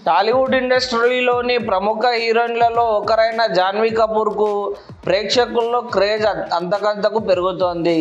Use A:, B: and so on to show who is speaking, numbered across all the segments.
A: టాలీవుడ్ ఇండస్ట్రీలోని ప్రముఖ హీరోయిన్లలో ఒకరైన జాన్వీ కపూర్కు ప్రేక్షకుల్లో క్రేజ్ అంతకంతకు పెరుగుతోంది.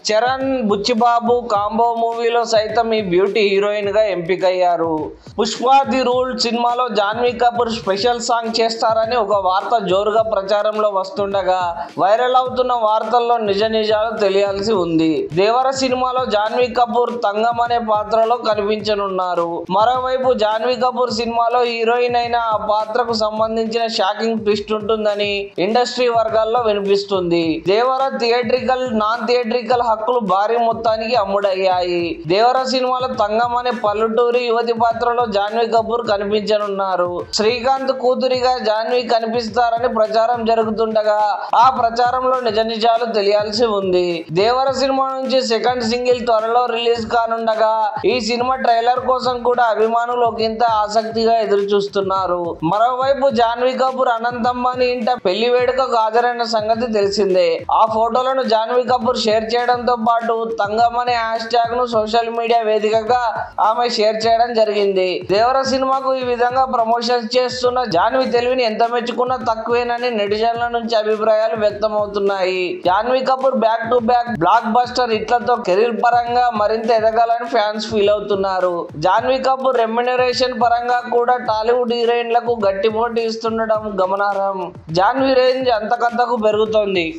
A: చరణ్, బుచ్చిబాబు కాంబో మూవీలో సైతం ఈ బ్యూటీ హీరోయిన్గా ఎంపికయ్యారు. పుష్ప ది రూల్ సినిమాలో జాన్వీ కపూర్ స్పెషల్ సాంగ్ చేస్తారని ఒక వార్త జోరుగా ప్రచారంలో వస్తుండగా వైరల్ అవుతున్న వార్తల్లో నిజాలు తెలియాల్సి ఉంది. దేవర సినిమాలో జాన్వీ కపూర్ తంగం అనే పాత్రలో కనిపించనున్నారు. మరోవైపు జాన్వీ కపూర్ సినిమాలో హీరోయిన్ అయిన ఆ పాత్రకు సంబంధించిన షాకింగ్ ట్విస్ట్ ఉంటుందని ఇండస్ట్రీ వర్గాల్లో వినిపిస్తుంది. దేవర థియేట్రికల్, నాన్ థియేట్రికల్ హక్కులు భారీ మొత్తానికి అమ్ముడయ్యాయి. దేవర సినిమాలో తంగం అనే పల్లెటూరి యువతి పాత్రలో జాన్వీ కపూర్ కనిపించనున్నారు. శ్రీకాంత్ కూతురిగా జాన్వీ కనిపిస్తారని ప్రచారం జరుగుతుండగా ఆ ప్రచారంలో నిజాలు తెలియాల్సి ఉంది. దేవర సినిమా నుంచి సెకండ్ సింగిల్ త్వరలో రిలీజ్ కానుండగా ఈ సినిమా ట్రైలర్ కోసం కూడా అభిమానులు ఒకంత ఆసక్తిగా ఎదురు చూస్తున్నారు. మరోవైపు జాన్వీ కపూర్ అనంత్ అంబానీ ఇంట పెళ్లి వేడుకకు హాజరైన సంగతి తెలిసిందే. ఆ ఫోటోలను జాన్వీ కపూర్ షేర్ చేయడంతో పాటు తంగం అనే హ్యాష్ ట్యాగ్ ను సోషల్ మీడియా వేదికగా ఆమె షేర్ చేయడం జరిగింది. దేవర సినిమాకు ఈ విధంగా ప్రమోషన్స్ చేస్తున్న జాన్వీ తెలివిని ఎంత మెచ్చుకున్నా తక్కువేనని నెటిజన్ల నుంచి అభిప్రాయాలు వ్యక్తమవుతున్నాయి. Janhvi Kapoor back to back blockbuster హిట్లతో కెరీర్ పరంగా మరింత ఎదగాలని ఫ్యాన్స్ ఫీల్ అవుతున్నారు. జాన్వీ కపూర్ రెమ్యునరేషన్ పరంగా కూడా టాలీవుడ్ హీరోయిన్లకు గట్టి పోటీ ఇస్తుండడం గమనార్హం. జాన్వీ రేంజ్ అంతకంతకు పెరుగుతోంది.